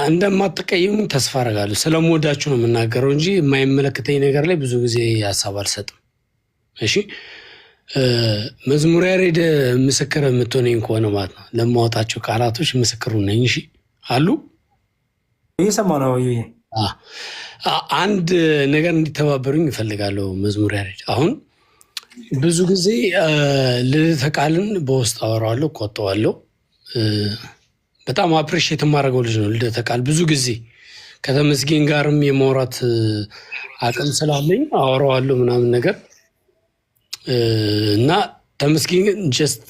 እንደማትቀይሙ ተስፋ አደርጋለሁ። ስለምወዳችሁ ነው የምናገረው እንጂ የማይመለከተኝ ነገር ላይ ብዙ ጊዜ ሀሳብ አልሰጥም። እሺ መዝሙር ያሬድ ምስክር የምትሆነኝ ከሆነ ማለት ነው ለማወጣቸው ቃላቶች ምስክሩ ነኝ። እሺ አሉ እየሰማ ነው። አንድ ነገር እንዲተባበሩኝ እፈልጋለሁ። መዝሙር ያሬድ አሁን ብዙ ጊዜ ልደተ ቃልን በውስጥ አወራዋለሁ፣ ቆጠዋለሁ። በጣም አፕሪሼት የማደርገው ልጅ ነው ልደተ ቃል። ብዙ ጊዜ ከተመስገን ጋርም የማውራት አቅም ስላለኝ አወራዋለሁ ምናምን ነገር እና ተመስገን ጀስት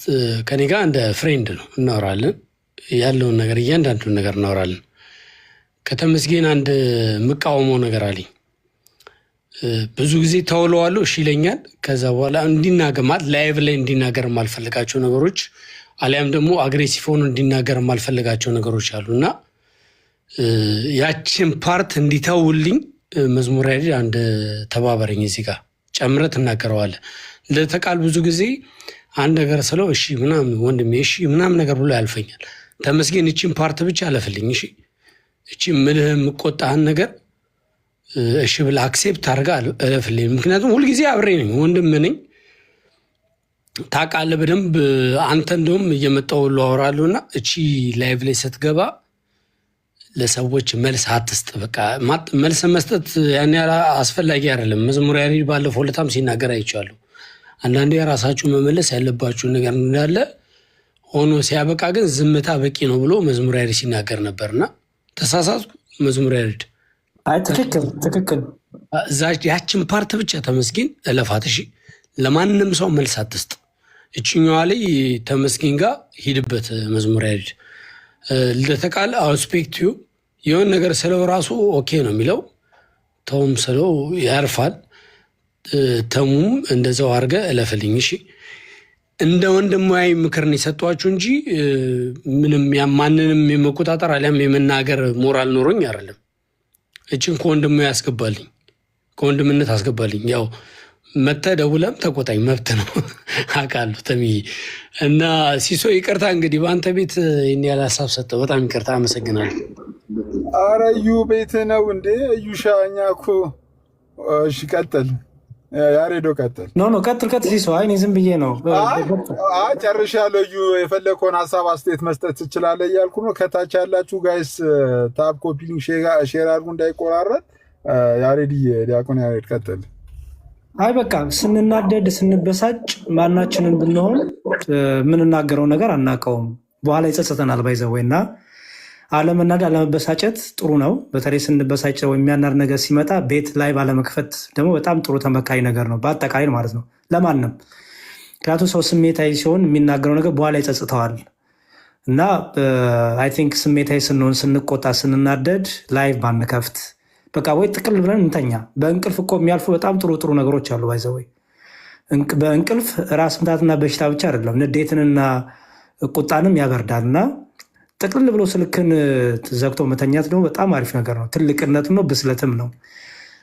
ከኔ ጋር እንደ ፍሬንድ ነው፣ እናወራለን። ያለውን ነገር እያንዳንዱን ነገር እናወራለን። ከተመስገን አንድ የምቃወመው ነገር አለኝ። ብዙ ጊዜ ተውለዋለሁ፣ እሺ ይለኛል። ከዛ በኋላ እንዲናገማት ላይቭ ላይ እንዲናገር የማልፈልጋቸው ነገሮች አሊያም ደግሞ አግሬሲቭ ሆኖ እንዲናገር የማልፈልጋቸው ነገሮች አሉ እና ያችን ፓርት እንዲተውልኝ መዝሙር ያሬድ አንድ ተባበረኝ። እዚህ ጋር ጨምረህ ትናገረዋለህ። ለተቃል ብዙ ጊዜ አንድ ነገር ስለው እሺ ምናምን ወንድሜ እሺ ምናምን ነገር ብሎ ያልፈኛል። ተመስገን እቺን ፓርት ብቻ አለፍልኝ። እሺ እቺ ምልህ የምቆጣህን ነገር እሺ ብለህ አክሴፕት አድርጋ እለፍልኝ። ምክንያቱም ሁልጊዜ አብሬ ነኝ፣ ወንድም ነኝ፣ ታውቃለህ በደንብ አንተ እንደውም እየመጣሁ ሁሉ አወራለሁ እና እቺ ላይቭ ላይ ስትገባ ለሰዎች መልስ አትስጥ። በቃ መልስ መስጠት ያን ያህል አስፈላጊ አይደለም። መዝሙር ያሬድ ባለፈው ዕለታም ሲናገር አይቻለሁ። አንዳንዴ የራሳችሁ መመለስ ያለባችሁን ነገር እንዳለ ሆኖ ሲያበቃ ግን ዝምታ በቂ ነው ብሎ መዝሙር ያሬድ ሲናገር ነበርና ተሳሳትኩ? መዝሙር ያሬድ ትክክል። ያችን ፓርት ብቻ ተመስገን እለፋት። እሺ ለማንም ሰው መልስ አትስጥ። እችኛዋ ላይ ተመስገን ጋር ሂድበት። መዝሙር ያሬድ ልደተ ቃል አውስፔክት የሆን ነገር ስለው ራሱ ኦኬ ነው የሚለው፣ ተውም ስለው ያርፋል። ተሙም እንደዛው አድርገህ እለፍልኝ። እሺ እንደ ወንድማዊ ምክርን የሰጧችሁ እንጂ ምንም ማንንም የመቆጣጠር አሊያም የመናገር ሞራል ኖሮኝ አይደለም። እችን ከወንድሙ ያስገባልኝ፣ ከወንድምነት አስገባልኝ። ያው መተህ ደውለም ተቆጣኝ፣ መብት ነው አውቃለሁ። ተምዬ እና ሲሶ ይቅርታ እንግዲህ በአንተ ቤት ይህን ያህል ሀሳብ ሰጠው፣ በጣም ይቅርታ አመሰግናለሁ። ኧረ እዩ ቤት ነው እንዴ እዩሻ? እኛ እኮ እሺ ቀጥል ያሬዶ ቀጥል። ኖ ቀጥል ሲሶ። አይ እኔ ዝም ብዬ ነው ጨርሻለሁ። እዩ የፈለግከውን ሀሳብ አስተያየት መስጠት ትችላለህ እያልኩ ነው። ከታች ያላችሁ ጋይስ ታብ ኮፒሊንግ ሼር አድርጉ እንዳይቆራረጥ። ያሬድዬ ዲያቆን ያሬድ ቀጥል። አይ በቃ ስንናደድ ስንበሳጭ ማናችንን ብንሆን የምንናገረው ነገር አናውቀውም፣ በኋላ ይጸጽተናል። ባይዘወይ እና አለመናደድ አለመበሳጨት ጥሩ ነው። በተለይ ስንበሳጭ ወይ የሚያናር ነገር ሲመጣ ቤት ላይ ባለመክፈት ደግሞ በጣም ጥሩ ተመካሪ ነገር ነው፣ በአጠቃላይ ማለት ነው ለማንም። ምክንያቱም ሰው ስሜታዊ ሲሆን የሚናገረው ነገር በኋላ ይጸጽተዋል እና አይ ቲንክ ስሜታዊ ስንሆን፣ ስንቆጣ፣ ስንናደድ ላይቭ ባንከፍት በቃ ወይ ጥቅል ብለን እንተኛ። በእንቅልፍ እኮ የሚያልፉ በጣም ጥሩ ጥሩ ነገሮች አሉ። ባይዘወይ በእንቅልፍ ራስ ምታትና በሽታ ብቻ አይደለም ንዴትንና ቁጣንም ያበርዳል እና ጥቅልል ብሎ ስልክን ዘግቶ መተኛት ደግሞ በጣም አሪፍ ነገር ነው። ትልቅነትም ነው ብስለትም ነው።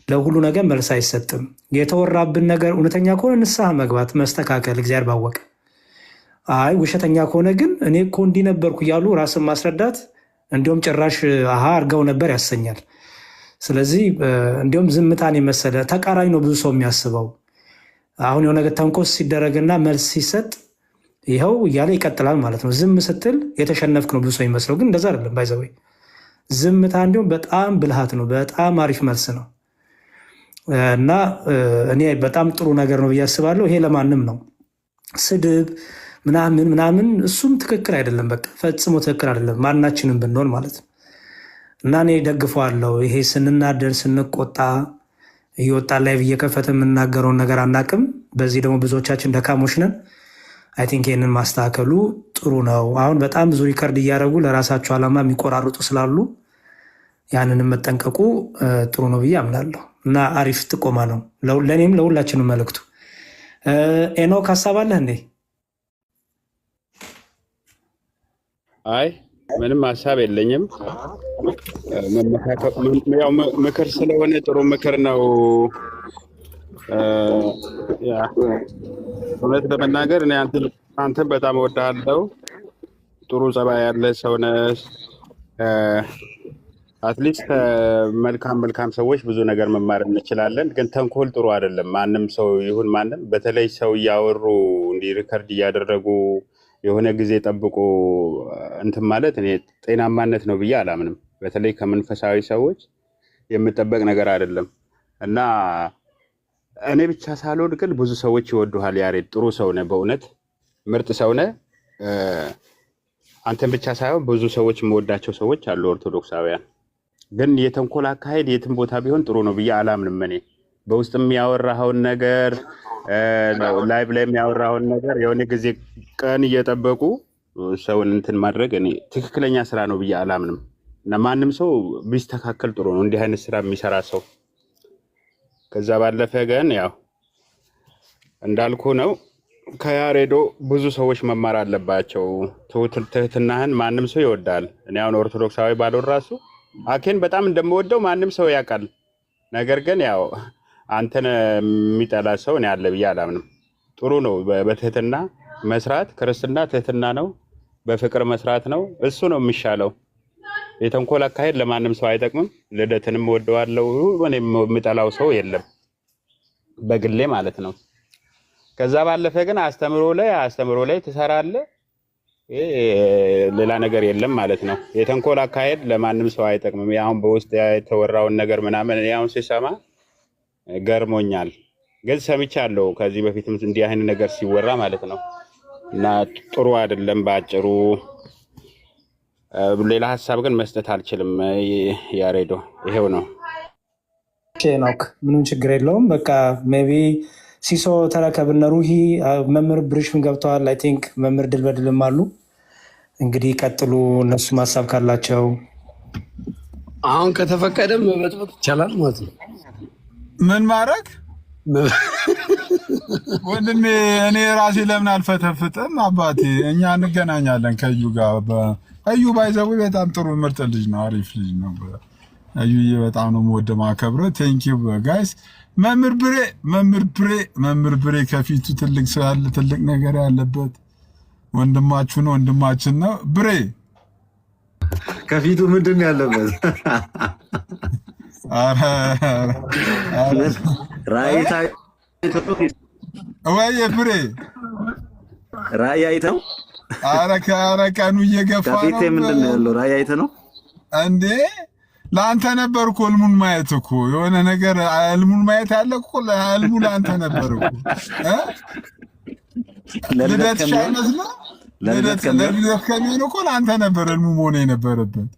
ለሁሉ ነገር መልስ አይሰጥም። የተወራብን ነገር እውነተኛ ከሆነ ንስሐ መግባት መስተካከል፣ እግዚአብሔር ባወቀ። አይ ውሸተኛ ከሆነ ግን እኔ እኮ እንዲህ ነበርኩ እያሉ ራስን ማስረዳት እንዲሁም ጭራሽ አሃ አርገው ነበር ያሰኛል። ስለዚህ እንዲሁም ዝምታን የመሰለ ተቃራኒ ነው ብዙ ሰው የሚያስበው። አሁን የሆነ ነገር ተንኮስ ሲደረግና መልስ ሲሰጥ ይኸው እያለ ይቀጥላል ማለት ነው። ዝም ስትል የተሸነፍክ ነው ብዙ ሰው ይመስለው፣ ግን እንደዛ አይደለም። ባይዘወይ ዝምታ እንዲሁም በጣም ብልሃት ነው፣ በጣም አሪፍ መልስ ነው እና እኔ በጣም ጥሩ ነገር ነው ብዬ አስባለሁ። ይሄ ለማንም ነው። ስድብ ምናምን እሱም ትክክል አይደለም። በቃ ፈጽሞ ትክክል አይደለም፣ ማናችንም ብንሆን ማለት ነው። እና እኔ ደግፈዋለሁ። ይሄ ስንናደር ስንቆጣ እየወጣ ላይ እየከፈተ የምናገረውን ነገር አናቅም። በዚህ ደግሞ ብዙዎቻችን ደካሞች ነን። አይ ቲንክ ይህንን ማስተካከሉ ጥሩ ነው። አሁን በጣም ብዙ ሪከርድ እያደረጉ ለራሳቸው ዓላማ የሚቆራርጡ ስላሉ ያንንም መጠንቀቁ ጥሩ ነው ብዬ አምናለሁ እና አሪፍ ጥቆማ ነው ለእኔም ለሁላችንም መልእክቱ። ኤኖክ ሀሳብ አለህ እንዴ? አይ ምንም ሀሳብ የለኝም። ያው ምክር ስለሆነ ጥሩ ምክር ነው። እውነት ለመናገር እኔ አንተን በጣም እወድሃለሁ። ጥሩ ጸባይ ያለ ሰው ነህ። አትሊስት መልካም ሰዎች ብዙ ነገር መማር እንችላለን። ግን ተንኮል ጥሩ አይደለም። ማንም ሰው ይሁን ማንም፣ በተለይ ሰው እያወሩ እንዲህ ሪከርድ እያደረጉ የሆነ ጊዜ ጠብቆ እንትን ማለት እኔ ጤናማነት ነው ብዬ አላምንም። በተለይ ከመንፈሳዊ ሰዎች የምጠበቅ ነገር አይደለም እና እኔ ብቻ ሳልሆን ግን ብዙ ሰዎች ይወዱሃል። ያሬድ ጥሩ ሰው ነህ፣ በእውነት ምርጥ ሰው ነህ። አንተን ብቻ ሳይሆን ብዙ ሰዎች የምወዳቸው ሰዎች አሉ ኦርቶዶክሳውያን። ግን የተንኮል አካሄድ የትም ቦታ ቢሆን ጥሩ ነው ብዬ አላምንም። እኔ በውስጥም ያወራኸውን ነገር ላይቭ ላይ የሚያወራውን ነገር የሆነ ጊዜ ቀን እየጠበቁ ሰውን እንትን ማድረግ እኔ ትክክለኛ ስራ ነው ብዬ አላምንም እና ማንም ሰው ቢስተካከል ጥሩ ነው፣ እንዲህ አይነት ስራ የሚሰራ ሰው። ከዛ ባለፈ ግን ያው እንዳልኩ ነው፣ ከያሬዶ ብዙ ሰዎች መማር አለባቸው። ትህትናህን ማንም ሰው ይወዳል። እኔ አሁን ኦርቶዶክሳዊ ባልሆን ራሱ አኬን በጣም እንደምወደው ማንም ሰው ያውቃል። ነገር ግን ያው አንተን የሚጠላ ሰው እኔ አለ ብዬ አላምንም። ጥሩ ነው በትህትና መስራት። ክርስትና ትህትና ነው፣ በፍቅር መስራት ነው። እሱ ነው የሚሻለው። የተንኮል አካሄድ ለማንም ሰው አይጠቅምም። ልደትንም ወደዋለው፣ እኔ የምጠላው ሰው የለም በግሌ ማለት ነው። ከዛ ባለፈ ግን አስተምሮ ላይ ትሰራለህ፣ ሌላ ነገር የለም ማለት ነው። የተንኮል አካሄድ ለማንም ሰው አይጠቅምም። አሁን በውስጥ የተወራውን ነገር ምናምን እኔ አሁን ሲሰማ ገርሞኛል። ግን ሰምቻለሁ ከዚህ በፊትም እንዲህ አይነት ነገር ሲወራ ማለት ነው እና ጥሩ አይደለም በአጭሩ። ሌላ ሀሳብ ግን መስጠት አልችልም። ያሬዶ ይሄው ነው። ኖክ ምንም ችግር የለውም። በቃ ሜይ ቢ ሲሶ ተረከብነ ሩሂ መምህር ብርሽም ገብተዋል። አይ ቲንክ መምህር ድል በድልም አሉ። እንግዲህ ቀጥሉ፣ እነሱም ሀሳብ ካላቸው። አሁን ከተፈቀደ መበጥበጥ ይቻላል ማለት ነው። ምን ማድረግ ወንድሜ፣ እኔ ራሴ ለምን አልፈተፍጥም? አባቴ እኛ እንገናኛለን ከዩ ጋር። እዩ ባይዘው በጣም ጥሩ ምርጥ ልጅ ነው፣ አሪፍ ልጅ ነው። እዩዬ በጣም ነው የምወደው ማከብረው። ቴንክ ዩ ጋይስ። መምህር ብሬ ከፊቱ ትልቅ ሰው ያለ ትልቅ ነገር ያለበት ወንድማችሁ ነው፣ ወንድማችን ነው። ብሬ ከፊቱ ምንድን ነው ያለበት? ወይ ብሬ ራእይ አይተው? ኧረ ቀኑ እየገፋ ነው። ከፊቴ ምንድን ነው ያለው? ራእይ አይተህ ነው እንዴ? ለአንተ ነበር እኮ ህልሙን ማየት እኮ የሆነ ነገር ህልሙን ማየት ያለ እኮ ህልሙ ለአንተ ነበር እኮ። ልደት ሻይመስለ ልደት ከሚሆን እኮ ለአንተ ነበር ህልሙ መሆን የነበረበት።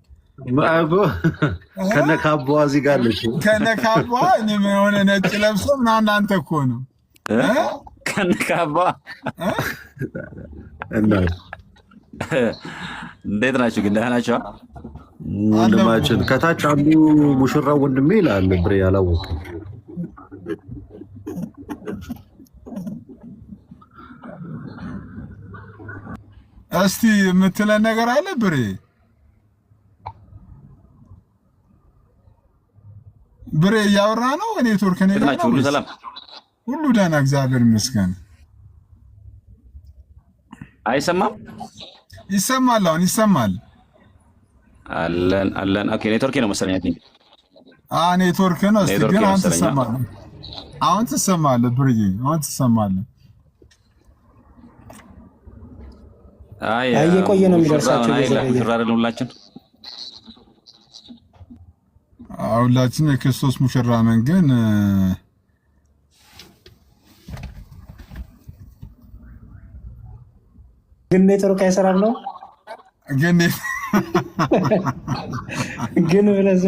ከነካቧ እዚህ ጋር አለች። ከነካቧ የሆነ ነጭ ለብሶ ምናምን አንተ እኮ ነው ከነካቧ። እንዴት ናችሁ ግን? ደህና ናቸው ወንድማችን። ከታች አንዱ ሙሽራው ወንድሜ ይላል። ብሬ አላወቅም። እስቲ የምትለን ነገር አለ ብሬ? ብሬ እያወራ ነው። ኔትወርክ ነው ናችሁ? ሁሉ ሰላም፣ ሁሉ ደህና፣ እግዚአብሔር ይመስገን። አይሰማም? ይሰማል፣ አሁን ይሰማል። አለን። ኦኬ፣ ኔትወርክ ነው መሰለኝ። ኔትወርክ ነው። እስቲ ግን አሁን ትሰማለህ? አሁን ትሰማለህ? ብርዬ አሁን ትሰማለህ? እየቆየ ነው የሚደርሳቸው። ሁላችን የክርስቶስ ሙሽራ ነን። ግን ኔትወርክ አይሰራም ነው ግን ብለህ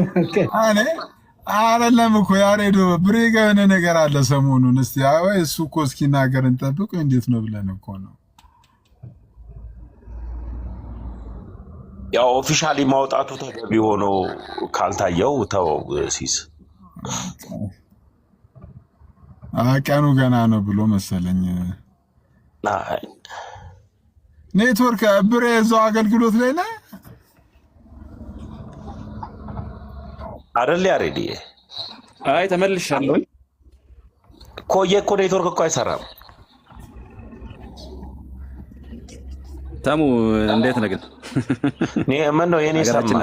አይደለም እኮ ያሬዶ ብሬ ጋር የሆነ ነገር አለ ሰሞኑን። እስቲ እሱ እኮ እስኪናገር እንጠብቅ። እንዴት ነው ብለን እኮ ነው ያው ኦፊሻሊ ማውጣቱ ተገቢ ሆኖ ካልታየው ተወው ሲስ ቀኑ ገና ነው ብሎ መሰለኝ። ኔትወርክ ብሬ እዛው አገልግሎት ላይ ነህ አይደል? ያሬዲ ተመልሻለሁ። ቆየ እኮ ኔትወርክ እኮ አይሰራም። ታሙ እንዴት ነህ ግን? ምን ነው የኔ ሰማ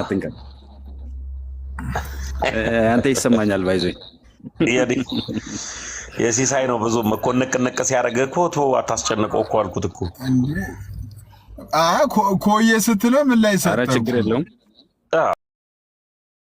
አንተ ይሰማኛል። ባይዞኝ የሲሳይ ነው ብዙ እኮ ንቅንቅ ሲያደርግ እኮ ተው አታስጨንቀው እኮ አልኩት እኮ። ኮየ ስትለው ምን ላይ ሰጠው? ኧረ ችግር የለውም።